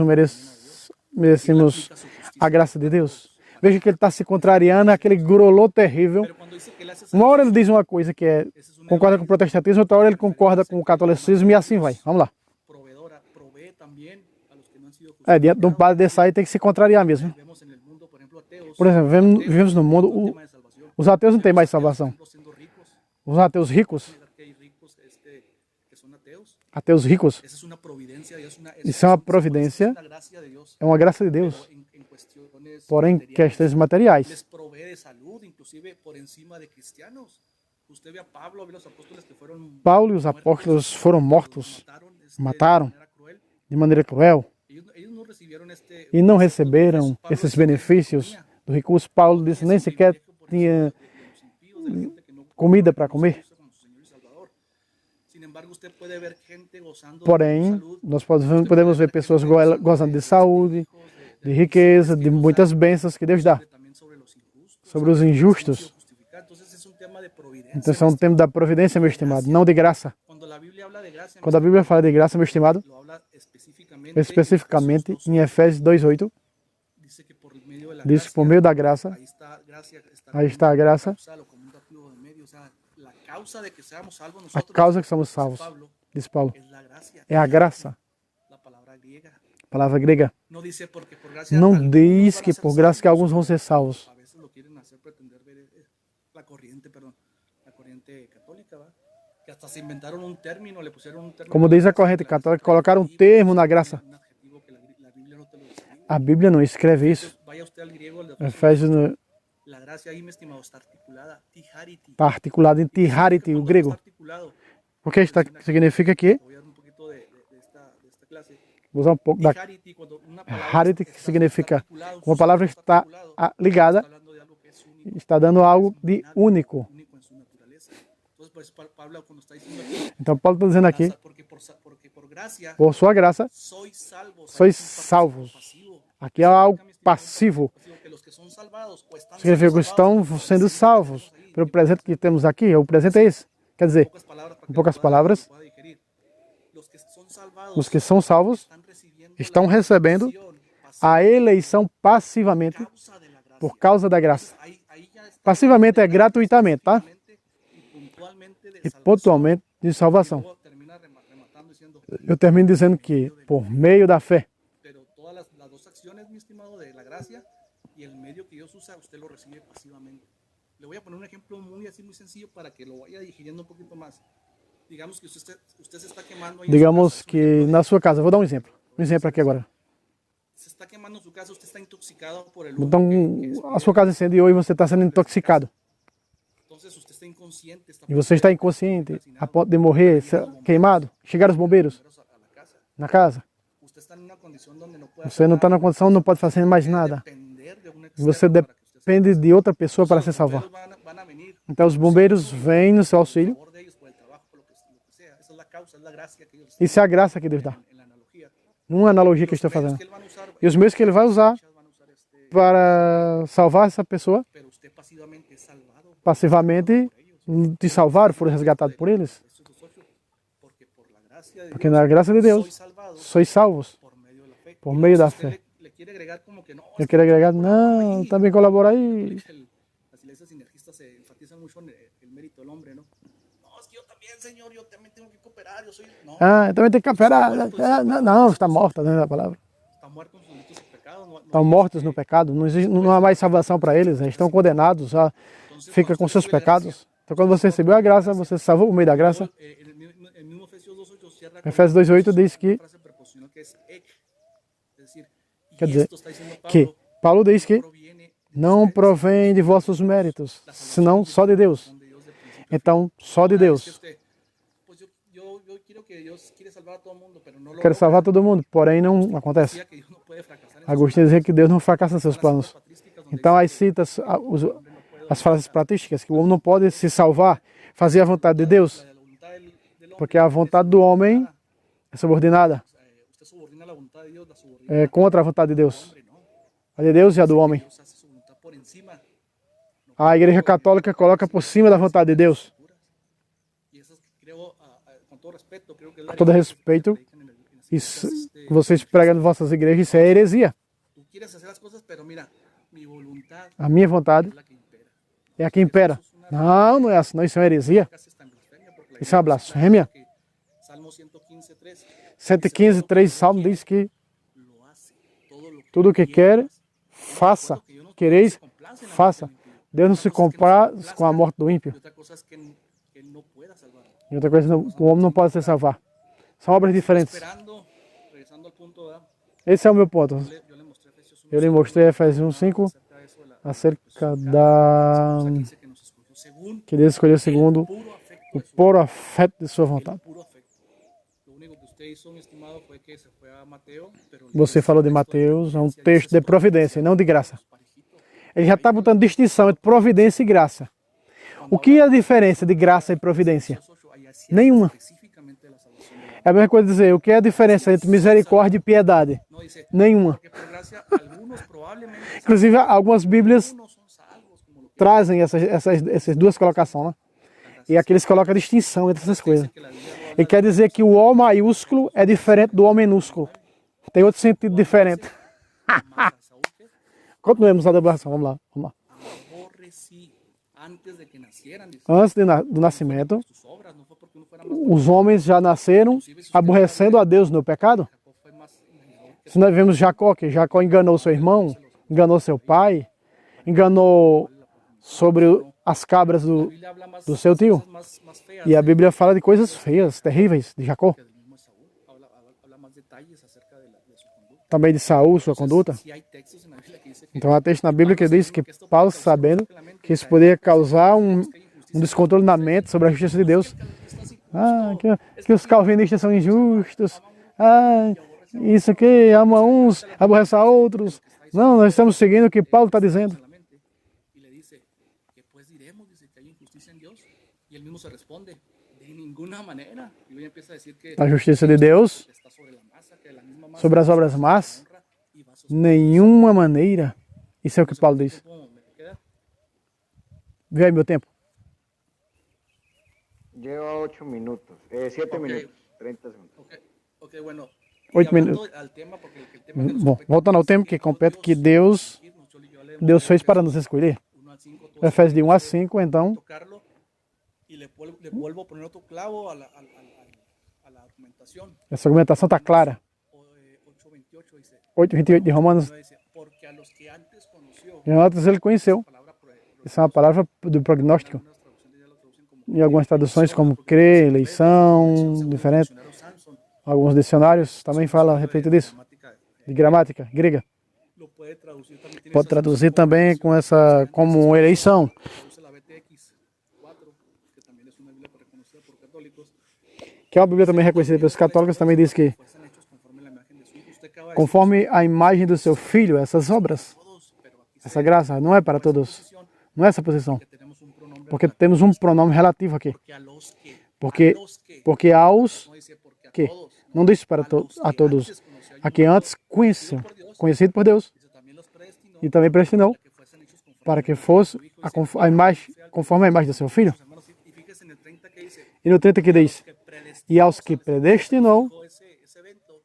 merecemos a graça de Deus. Veja que ele está se contrariando aquele grolô terrível. Pero cuando dice que él hace Uma hora ele diz uma coisa que é concorda com o protestantismo, outra hora ele concorda com o catolicismo e assim vai. Vamos lá. proveedora, provee también a los que no han sido Diante de um padre desse aí tem que se contrariar mesmo. Vemos en el mundo, por ejemplo, ateos. Por exemplo, vivemos no mundo, Tema de salvación. os ateus não têm mais salvação. Siendo ricos, Os ateus ricos, que hay ricos que son ateus ricos, esa es una providencia de Dios, isso é uma providência, es la gracia de Dios. é uma graça de Deus. En cuestiones Porém, materiales, questões materiais. les provee de salud, inclusive por encima de cristianos. Usted ve a Pablo, ve los apóstoles que fueron Paulo e os apóstolos foram mortos, mataram de manera cruel. de maneira cruel Ellos no recibieron e não receberam esses benefícios do recurso. Paulo disse nem sequer tinha comida para comer. Sin embargo, usted puede ver gente gozando Porém, de salud, nós podemos ver pessoas gozando de saúde, de riqueza, de muitas bênçãos que Deus dá también sobre los injustos, sobre os injustos. justificar. Entonces es un tema de providencia. Então, isso é um tema da providência, meu estimado, não de graça. Cuando la Biblia habla de gracia, Quando a Bíblia fala de graça, meu estimado, lo habla especificamente em Efésios 2:8, dice que por medio de la diz que por meio da graça, ahí está gracia, aí está a graça, causal o como un dativo de medio, o sea, la causa de que seamos salvos a nosotros, causa que somos salvos, Pablo, diz Paulo, es la gracia, é a graça, la palabra griega. palavra grega. No dice porque por gracia Não algunos diz van a que ser por graça que salvos. alguns vão ser salvos. A veces lo quieren hacer pretender ver la corriente, perdón, la corriente católica, ¿va? Que hasta se inventaron un término, le pusieron un término. Como diz a corrente católica, colocaram um termo na graça. Un adjetivo que la Biblia no te lo describe. A Bíblia não escreve isso. Vaya usted al griego, Efésios la gracia ahí, mi estimado, está articulada, tihariti. está articulado em tihariti, o grego. Está articulado. Porque significa que, Voy a dar un poquito de esta clase. vou usar um pouco da Tihariti, cuando una palabra hariti, que está significa articulada, uma palavra está articulado, ligada, está hablando de algo que es único. está dando algo de único. Único en su naturaleza. Entonces, pues, Pablo, cuando está diciendo aquí, Então, Paulo está dizendo aqui, porque por gracia por sua graça, sois salvos. sois Aquí es un salvos. pasivo. Aqui é algo passivo. Que los que son salvados, o están Significa que estão sendo salvos. Pelo presente que temos aqui, o presente é esse. Quer dizer, em poucas palavras, os que são salvos estão recebendo a eleição passivamente por causa da graça. Passivamente é gratuitamente, tá? E pontualmente de salvação. Eu termino dizendo que por meio da fé, Pero todas las dos acciones, mi estimado, de la gracia y el medio que Dios usa, usted lo recibe pasivamente. Le voy a poner un ejemplo muy así, muy sencillo para que lo vaya digiriendo un poquito más. Digamos que usted se está quemando ahí en su digamos casa, que na sua casa, vou dar um exemplo aqui agora. se está quemando en su casa, usted está intoxicado por el Então, a sua casa incendiou e você está sendo intoxicado. entonces usted está inconsciente, está e você está inconsciente, a calcinado, ponto de morrer, queimado, chegaram os bombeiros a la casa. na casa. Usted está en una condición donde no puede Você não está hacer na nada, condição, não pode fazer mais nada. depender de un E você externo para que usted se depende de outra pessoa para se Los salvar. bomberos van a venir Então os bombeiros vêm no seu a auxílio. favor de ellos por el trabajo, por lo que sea. Esa es la causa, es la gracia que ellos Isso é a graça que Deus dá. en la analogía. Uma analogia que eu estou Los medios fazendo. que él van a usar, E os meios que ele vai usar van a usar para salvar essa pessoa, pero usted pasivamente es salvado passivamente, te salvaram, foram resgatados por eles. Efesios 2:8, porque por la gracia de Porque Dios na graça de sois Deus, salvados sois salvos por medio de la fe. por meio da Usted fé. le quiere agregar como que no, Eu quero agregar, não, também colabora aí. Las iglesias sinergistas se enfatizan mucho en el mérito del hombre, ¿no? No, es que yo también, Señor, yo también tengo que cooperar, yo soy... No, Ah, eu também tem que cooperar. Não, está morta, né, a palavra. está muerto en sus delitos y pecados. No, Estão mortos no pecado, não, existe, não há mais salvação para eles, eles estão condenados, já fica com seus pecados. Então quando você recebeu a graça, você se salvou por meio da graça. El mismo Efesios 2:8 cierra Efésios 2:8 diz que, una frase preposicional que es ek. Es decir, quer y dizer, esto está diciendo que Paulo diz que proviene de não provém de vossos méritos, senão só de Deus. Dios de principio. Então, só de Es que Deus. usted, pues yo quiero que Dios quiere salvar a todo el mundo, pero no lo Quero salvar todo mundo, porém não acontece. decía que Dios no puede fracasar en Agostinho dizia que Deus não fracassa em seus planos. patrísticas donde Então, as citas, as frases patrísticas, que o homem não pode se salvar, fazer a vontade de Deus, la voluntad del hombre, porque a vontade do homem é subordinada, usted subordina la voluntad de Dios, la subordina é contra a vontade de Deus. al hombre, ¿no? A de Deus e a do homem. Dios hace su voluntad por encima. A Igreja Católica coloca por cima da vontade de Deus. Y eso creo, con todo respeto, creo que es la Com todo respeito, isso que vocês pregam em vossas igrejas, isso é heresia. Tú quieres hacer las cosas, pero mira, mi voluntad A minha vontade es la que impera. é a que impera. Não, não é assim, não, isso é uma heresia. Casi está en blasfemia, porque la Isso é uma blasfêmia. que Salmo 115:3 115, 3 Salmo diz que lo hace. Todo lo que tudo o que quer, faça. Quereis, faça. Deus não se compraz com a morte do ímpio. y otra cosa es que él no pueda salvar. E outra coisa, o homem não pode se salvar. São obras diferentes. Esperando, regresando al punto, ¿verdad? Esse é o meu ponto. Yo le mostré Efesios 1:5 Eu lhe mostrei Efésios 1:5 acerca de eso de la acerca da que dice que nos escogió según que Deus escolheu segundo puro afecto o de su puro afeto de sua vontade. puro afecto. Lo único que usted hizo, mi estimado, fue que se fue a Mateo, pero Você falou de Mateus, é um texto de providência, não de graça. Ele já está botando distinção entre providência e graça. O que é a diferença de graça e providência? Nenhuma. específicamente de la salvación de la- É a mesma coisa dizer, o que é a diferença entre misericórdia e piedade? No dice, Nenhuma. porque por gracia algunos probablemente Inclusive, algumas Bíblias algunos son salvos, como lo que trazem essas duas colocações, né? E aqui eles colocam a distinção entre essas coisas. que la Biblia no habla Ele quer dizer que o O maiúsculo é diferente do O minúsculo. Tem outro sentido diferente. más a Saúl que Continuemos a devoração, vamos lá. aborrecí antes de que nacieran, dice, Antes do nascimento, sus obras, no fue porque uno fuera más os homens já nasceram aborrecendo a Deus no pecado. Jacob fue más engañador que Se nós vemos Jacó, que Jacó enganou seu irmão, enganou seu pai, enganou sobre as cabras la Biblia habla más do seu tio. más feas E a Bíblia fala de coisas feias, terríveis de Jacó. que del mismo Saúl, habla más detalles acerca de su conducta. Também de Saul, sua conduta. Si hay textos en la Biblia que dice que Então há texto na Bíblia que diz que Paulo, sabendo que isso poderia causar um descontrole na mente sobre a justiça de Deus. Ah, que os calvinistas são injustos. Ah, isso aqui ama uns, aborrece a outros. Não, nós estamos seguindo o que Paulo está dizendo. solamente y le dice que pues diremos, dice que hay injusticia en Dios y él mismo se responde de ninguna manera y luego empieza a decir que A justiça de Deus está sobre la masa, que la misma masa sobre as obras más, honra y va a sostener. nenhuma maneira. Isso é o que Paulo diz. ¿Cómo me queda? Vê aí meu tempo. Lleva 8 minutos, 7 Ok. minutos, 30 segundos. Ok, bueno. 8 Y hablando minutos. al tema, porque el tema que nos Bom, compete voltando ao tema que compete, que Deus fez para nos escolher. 1 al 5, todos Efésios de 1 a 5, então, tocarlo y le vuelvo a poner otro clavo a la argumentación. essa argumentação está clara. 8:28 dice, 8:28 de Romanos. dice, porque a los que antes conoció, Em Romanos ele conheceu. palabra Essa é uma palavra do prognóstico. algunas traducciones ya lo traducen como Em algumas traduções, como crer, eleição, diferente. diccionario Samson, Alguns dicionários também falam a respeito disso. gramática, De gramática grega. lo puede traducir también, tiene Pode esa traduzir também com essa como eleição. traduce la BTX 4, católicos, que é uma Bíblia também reconhecida pelos católicos, também diz que fuesen hechos conforme a la imagen de su Hijo. Usted acaba de decir conforme a imagem do seu Filho, essas obras, todos, pero aquí essa graça, não é para todos, posición não é essa posição, que tenemos un pronombre porque temos um pronome relativo aqui, que a los que, porque, a los que, porque aos no dice porque a que, todos, não diz para a todos, a que antes conhecido por Deus, dice también los predestinó e também predestinou que fuesen hechos conforme para que fosse a imagem, conforme a imagem do seu Filho. a los hermanos. Y fíjese en el 30 que dice E no 30 que diz, que predestinó e aos que predestinou, ese evento,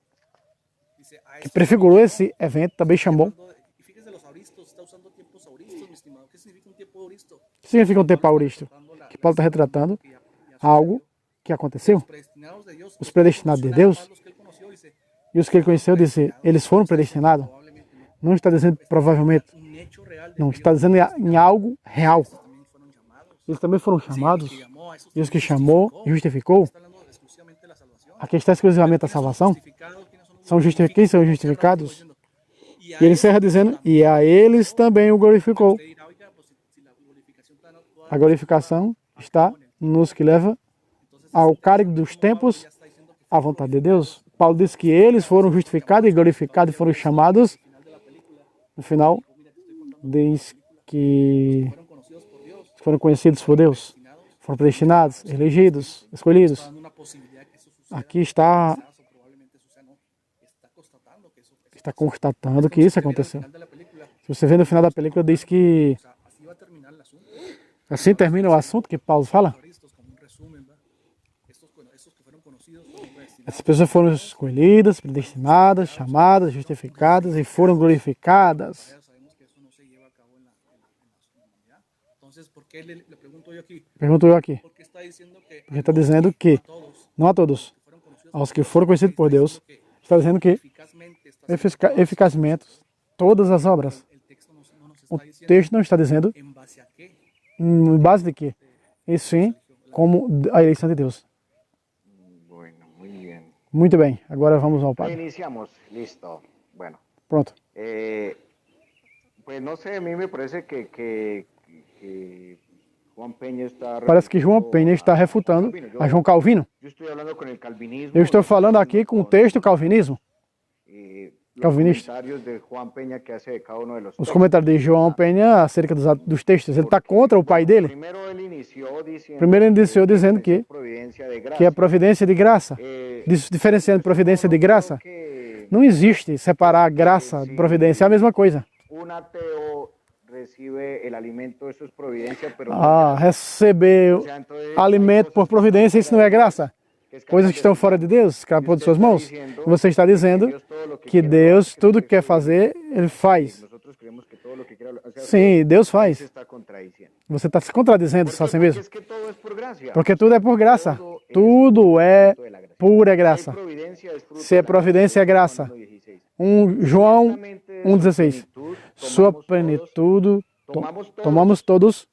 dice a que prefigurou esse evento, também chamou. y fíjese los auristos, está usando tiempos auristos, mi estimado. ¿Qué significa un tiempo auristo? O que significa um tempo auristo? Que Paulo está retratando Que ya algo que aconteceu. predestinados de Dios, Os predestinados de Deus los que él conoció, dice, e os que ele conheceu, disse, eles foram predestinados. probablemente Não está dizendo provavelmente, un hecho real de não, está dizendo em algo real. también fueron llamados. Eles também foram chamados, Que llamó a esos e os que chamou e justificou. está hablando exclusivamente de la salvación. Aqui está exclusivamente a salvação. Justificados, ¿quiénes son los São quem são justificados? Y a E ele encerra dizendo, e a eles também o glorificou. usted dirá, oiga, pues si la glorificación está toda A glorificação está nos que leva ao cálice dos tempos, ya está diciendo que à vontade de Deus. Paulo diz que eles foram justificados e glorificados e foram chamados. No final, diz que fueron conocidos por Dios, foram conhecidos por Deus, foram predestinados, elegidos, escolhidos. dando una posibilidad que eso suceda, Aqui está, o probablemente suceda, no, está constatando que eso está constatando que isso aconteceu. al final de la película, Se você vê no final da película, diz que o sea, así va a terminar el asunto. assim termina o assunto que Paulo fala. Estos como un resumen, ¿va? Estos que fueron conocidos fueron predestinados. Essas pessoas foram escolhidas, predestinadas, chamadas, justificadas e foram glorificadas. Ya sabemos que eso no se lleva a cabo en la humanidad. Entonces, ¿por qué le pregunto yo aquí? Pergunto eu aqui. ¿Por qué está diciendo que Porque está dizendo que, todos não a todos, fueron conocidos aos que foram conhecidos por Deus, está dizendo que eficazmente? eficazmente todas as obras. El texto no nos O está diciendo texto não está dizendo en base a qué. em base de quê, e sim como a eleição de Deus. Bueno, muy bien. Muito bem, agora vamos ao Ahí Padre. iniciamos, listo. Bueno, Pronto. pues no sé, a mí me parece que Juan Peña está... Parece que João Penha está refutando a João Calvino. Yo estoy hablando con el calvinismo. Eu estou falando aqui com o texto calvinismo. Los Calvinista. comentarios de Juan Peña que hace de cada uno de los Os textos. comentários de João Penha acerca dos textos. Ele está contra o pai dele. Primero él inició diciendo Primeiro ele iniciou dizendo que providencia de gracia. é providência de graça. Diferenciando providência de graça. Que Não existe separar graça de providência, é a mesma coisa. un ateo recibe el alimento, eso es providencia, pero no Ah, receber alimento por providência, isso não é graça. Coisas que estão fora de Deus, escapou de suas mãos. Você está dizendo que Deus, tudo que quer fazer, Ele faz. nosotros creemos que todo lo que quiera hacer Sim, Deus se faz. está contradiciendo. Você está se contradizendo só assim mesmo. Es que todo es por gracia. Porque tudo é por graça. Tudo é pura graça. Providencia es fruto Se é providência, é graça. 16. João 1,16. Sua plenitude, tomamos todos,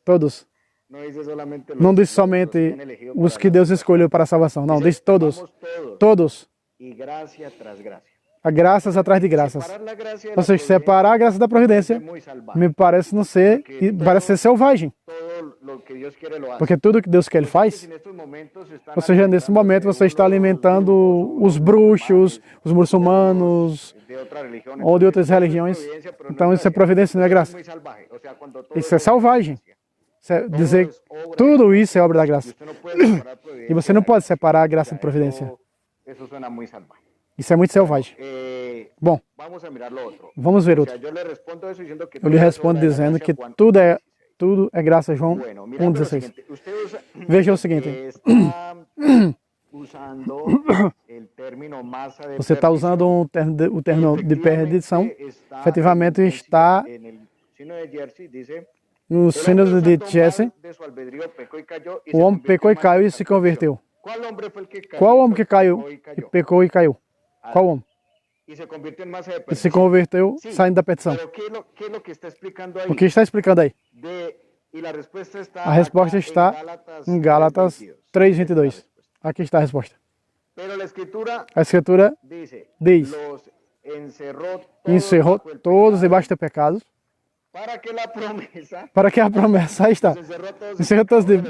todos. No dice solamente los Não diz que somente han elegido os para que Deus escolheu para a salvação. Não, diz todos. tomamos todos. Todos. Y gracia tras gracia. A graças atrás de graças. Separar la gracia de Ou la seja, separar a graça da providência es muy salvaje. me parece não ser, parece ser selvagem. Todo lo que Dios quiere lo hace. Porque tudo que Deus quer, Ele faz. En estos momentos están Ou seja, nesse momento você está alimentando os bruxos, os muçulmanos de otras religiones. ou de outras religiões. Então isso é providência, não é graça. Muy salvaje. O sea, cuando todo Isso é selvagem. Isso é dizer tudo isso é obra da graça. usted no puede separar providencia. E você não pode separar a graça de providência. Eso suena muy salvaje. Isso é muito selvagem. Bom, Vamos a mirar lo otro. vamos ver O outro. sea, yo le respondo eso diciendo que Eu lhe respondo dizendo que tudo é graça, João Bueno, mira lo 1,16. siguiente. Usted Veja o seguinte. está usando el término masa de Você está usando o termo de perdição. Efetivamente está en el signo de Jersey dice no sino de Jesse. de su albedrío pecó y cayó y O se homem pecou e convirtió en caiu e masa se de perdición. converteu. ¿Cuál hombre fue el que cayó? Qual homem que caiu Pecó y e cayó. pecou e caiu? Qual homem? Y se convirtió en masa de E se perdición. converteu saindo da perdição. Pero ¿qué es lo que está explicando ahí? O que está explicando aí? Y la respuesta está A resposta acá está em Gálatas 3,22. Aqui está a resposta. Pero la escritura A Escritura dice, diz: los encerró todos encerrou bajo el todos pecado debaixo do pecado para que la promesa Para que a promessa, aí está, los encerró a todos encerrou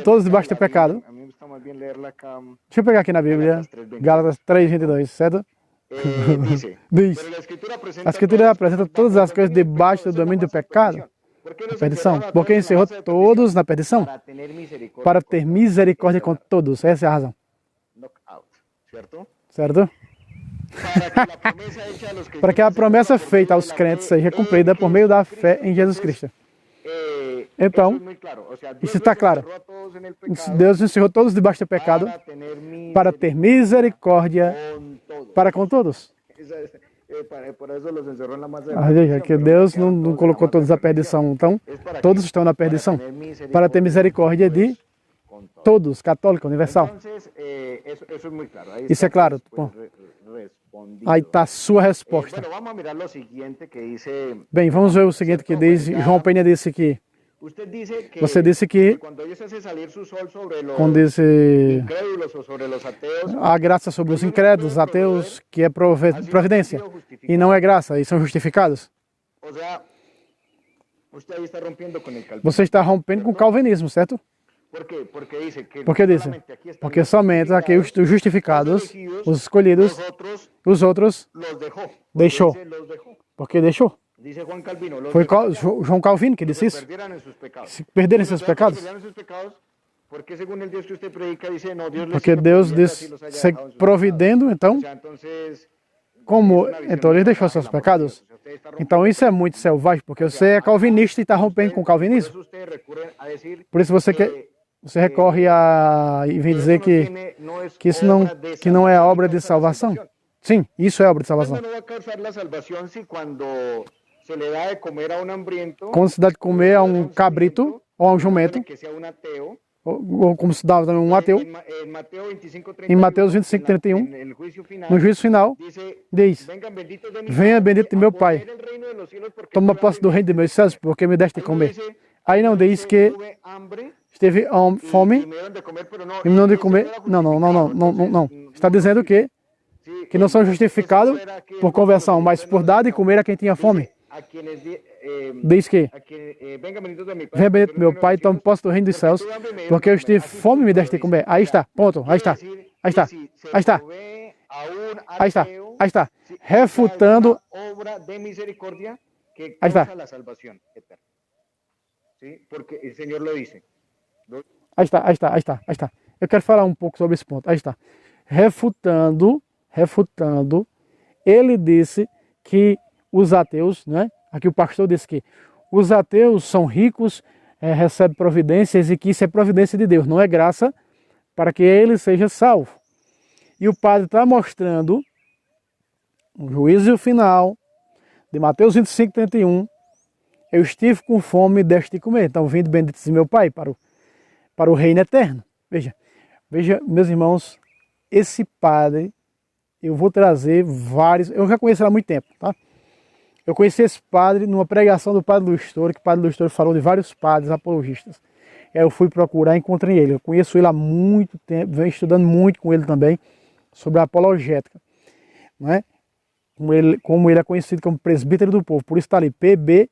todos debaixo do pecado. A mí me gusta más bien leerla acá. Deixa eu pegar aqui na Bíblia, Gálatas 3:22, certo? Dice, Diz, pero la escritura a presenta Escritura apresenta todas as coisas debaixo do domínio do pecado, a perdição, porque encerrou todos na perdição, para tener misericordia. para ter misericórdia com todos. Essa é a razão, Knockout, ¿cierto? certo? Para que a promessa feita aos crentes seja cumprida por meio da fé em Jesus Cristo. Então, isso está claro. Deus encerrou todos debaixo do pecado para ter misericórdia para com todos. É que Deus não colocou todos na perdição. Então, todos estão na perdição para ter misericórdia de todos, católico, universal. Isso é claro. Bom, aí está a sua resposta. Bem, vamos ver o seguinte que diz, João Penha disse que você disse que quando disse a graça sobre os incrédulos, ateus, que é providência, e não é graça, e são justificados. Você está rompendo com o calvinismo, certo? Porque disse, porque somente aqui os justificados, os escolhidos, os outros, deixou. Porque deixou. Foi João Calvino que disse isso. Se perderem seus pecados. Porque Deus disse ser providendo, então, como então ele deixou seus pecados. Então isso é muito selvagem, porque você é calvinista e está rompendo com o calvinismo. Por isso você recorre e vem dizer que isso não é obra de salvação. Sim, isso é obra de salvação. Quando se dá de comer a um cabrito ou a um jumento, ou como se dá a um ateu, em Mateus 25:31, no juízo final, diz: venha bendito de meu Pai, toma posse do reino de meus céus, porque me deste de comer. Aí não diz que teve fome e não de comer. Não. Está dizendo que não são justificados por conversão, mas por dar de comer a quem tinha fome. Diz que venha bendito meu Pai, tome posse do reino dos céus, porque eu estive fome e me deste de comer. Aí está, ponto, aí está, refutando, aí está. Aí está. Eu quero falar um pouco sobre esse ponto. Aí está. Refutando, ele disse que os ateus, né? Aqui o pastor disse que os ateus são ricos, recebem providências e que isso é providência de Deus, não é graça para que ele seja salvo. E o padre está mostrando no juízo final de Mateus 25:31, eu estive com fome e deste de comer. Então, vindo bendito de meu Pai para o reino eterno. Veja, meus irmãos, esse padre, eu vou trazer vários, eu já conheço ele há muito tempo, tá? Eu conheci esse padre numa pregação do padre Luiz Toro, que o padre Luiz Toro falou de vários padres apologistas. Aí eu fui procurar e encontrei ele. Eu conheço ele há muito tempo, venho estudando muito com ele também sobre a apologética, né? Como ele é conhecido como presbítero do povo, por isso está ali, PBRO,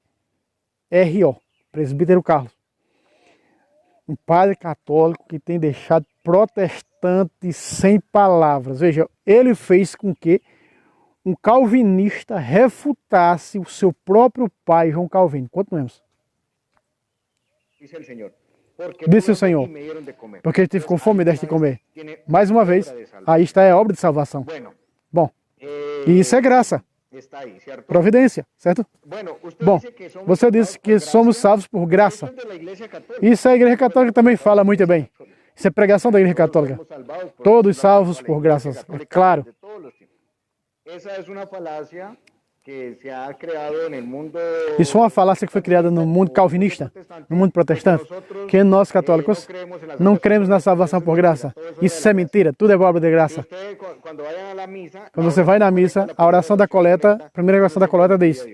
presbítero Carlos. Um padre católico que tem deixado protestantes sem palavras. Veja, ele fez com que um calvinista refutasse o seu próprio pai, João Calvino. Continuemos. Disse o Senhor, porque ele tive com fome e deste de comer. Mais uma vez, aí está a obra de salvação. Bom, e isso é graça. Providência, certo? Bom, você disse que somos salvos por graça. Isso a Igreja Católica também fala muito bem. Isso é pregação da Igreja Católica. Todos salvos por graça, é claro. Isso é uma falácia que foi criada no mundo calvinista, no mundo protestante, que nós católicos não cremos na salvação por graça. Isso é mentira, tudo é obra de graça. Quando você vai na missa, a oração da coleta, a primeira oração da coleta diz: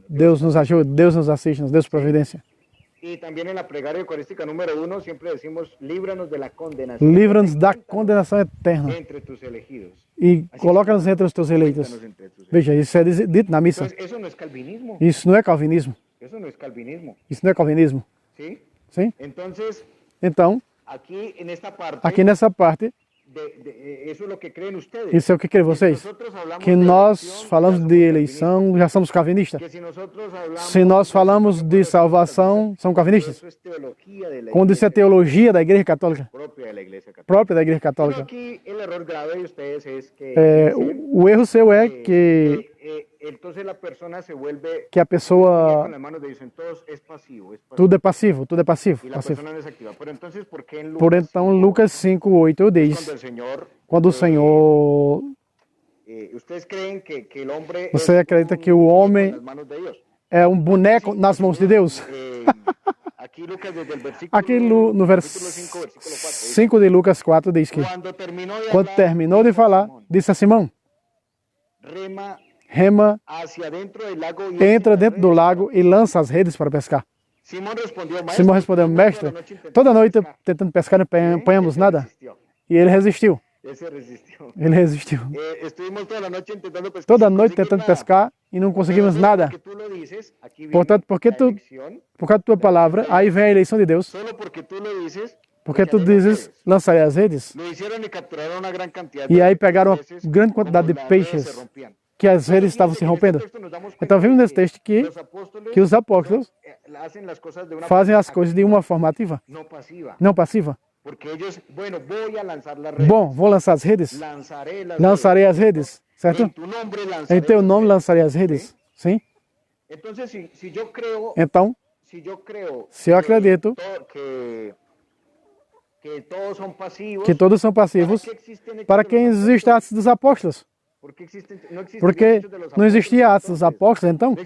Deus nos ajuda, Deus nos assiste, nos Deus providência. Y también en la plegaria eucarística número 1 siempre decimos, líbranos de la condenación. Livra-nos da condenação eterna Entre tus elegidos. e coloca-nos entre os teus eleitos. Cuéntanos entre tus elegidos. Veja, isso é dito na missa. Entonces, eso no es calvinismo. Isso não é calvinismo. Eso no es calvinismo. Isso não é calvinismo. ¿Sí? Sim? Entonces, Então, aquí en esta parte, aqui nessa parte, eso es lo que creen ustedes. isso é o que creem vocês. Nosotros hablamos Que de nós elección, falamos ya somos de calvinistas. eleição, já somos calvinistas. Que si nosotros hablamos, Se nós falamos de salvação, são calvinistas. eso es teología de la Quando isso é iglesia teologia da Igreja Católica, propia de la iglesia católica. própria da Igreja Pero Católica. aquí el error grave de ustedes es que, O erro seu é que entonces la persona se vuelve a con pessoa, las manos de Dios, entonces es pasivo, tudo é passivo, tudo é passivo, y la passivo. persona no es activa. Pero entonces, ¿por qué en Lucas, Por então, Lucas 5:8 cuando diz, el Señor, quando o Senhor, ustedes creen que el hombre você es acredita un que o muñeco en homem las manos de Dios? é um boneco nas mãos de Deus? Aquí Lucas desde el versículo, Aqui no capítulo 5, versículo versículo 4, dice, 5 de Lucas 4 diz que, cuando terminó de quando hablar, terminou de dijo a falar, Simón, disse a Simão, rema rema, hacia dentro del lago y entra echa las dentro do redes". lago e lança as redes para pescar. Simón respondió, maestro, Simão respondeu, estuvimos mestre, intentando toda noite pescar". tentando pescar e não apanhamos Ese nada. resistió, E ele resistiu, ese resistió. ele resistiu. Estuvimos toda la noche intentando pescar. Toda sin noite conseguir tentando nada. pescar e não conseguimos Pero nada. porque tú lo dices, aquí viene Portanto, porque la tu, elección. por causa da tua palavra, aí vem a eleição de Deus. Solo porque tú lo dices, Porque tu echaré las dizes, redes. lançarei as redes. Lo hicieron y capturaron una gran cantidad E aí de pegaram uma peces, grande como quantidade de las redes peixes, se rompían. que as Pero redes estavam fíjense se que en este rompendo. texto nos damos Então cuenta vimos de nesse texto que os apóstolos hacen las cosas de una fazem forma as coisas de uma forma ativa, no pasiva. não passiva. Porque ellos, bueno, voy a lanzar las redes. Bom, vou lançar as redes, Lanzaré las lançarei as redes, redes. certo? En tu nombre lanzaré Em teu las nome redes. lançarei as redes. Sim? Entonces, si yo creo, Então, si yo creo se eu que acredito que todos são passivos, que todos são passivos, para que existe Atos dos Apóstolos? Porque não existia Atos dos Apóstolos, então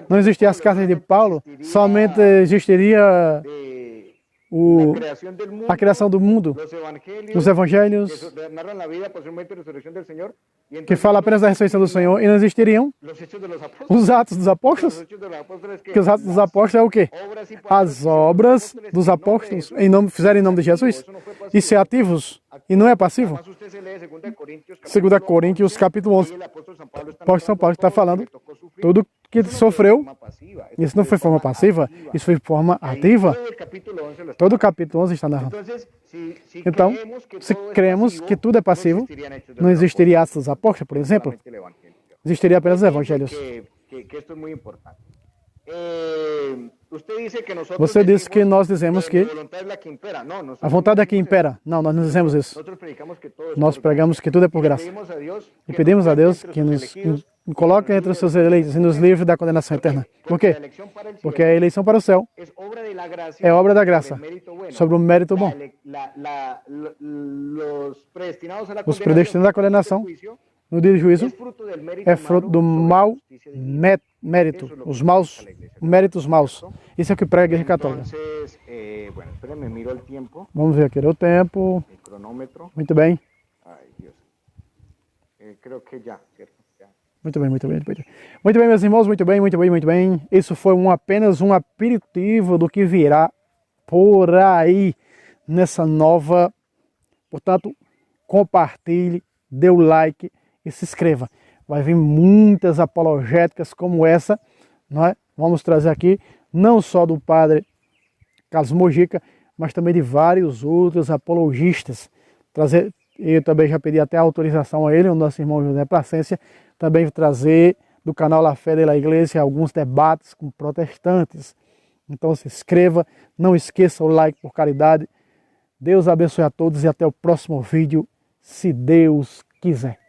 não existiam as cartas de Paulo, somente existiria a criação do mundo, os evangelhos, que fala apenas da ressurreição do Senhor, e não existiriam os Atos dos Apóstolos, que os Atos dos Apóstolos é o quê? As obras dos apóstolos fizeram em nome de Jesus. Isso é ativos e não é passivo. 2 Coríntios capítulo 11, o apóstolo São Paulo está falando tudo que sofreu. Isso não foi forma passiva, isso foi forma ativa. Todo o capítulo 11 está narrando. Então, se cremos que tudo é passivo, não existiria Atos dos Apóstolos, por exemplo. Existiria apenas os evangelhos. Você disse que nós dizemos que a vontade é que impera. Não, nós não dizemos isso. Nós pregamos que tudo é por graça. E pedimos a Deus que nos coloque entre os seus eleitos e nos livre da condenação eterna. Por quê? Porque a eleição para o céu é obra da graça, sobre o mérito bom. Os predestinados à condenação, no dia do juízo, é fruto do mau mérito, os maus méritos maus. Isso é o que prega a Igreja Católica. Vamos ver aqui o tempo. Muito bem. Muito bem, muito bem, muito bem. Muito bem, meus irmãos, muito bem, muito bem, muito bem. Isso foi apenas um aperitivo do que virá por aí nessa nova. Portanto, compartilhe, dê o like e se inscreva. Vai vir muitas apologéticas como essa, não é? Vamos trazer aqui, não só do padre Carlos Mojica, mas também de vários outros apologistas. Eu também já pedi até autorização a ele, o nosso irmão José Placência, também trazer do canal La Fé de la Iglesia alguns debates com protestantes. Então se inscreva, não esqueça o like por caridade. Deus abençoe a todos e até o próximo vídeo, se Deus quiser.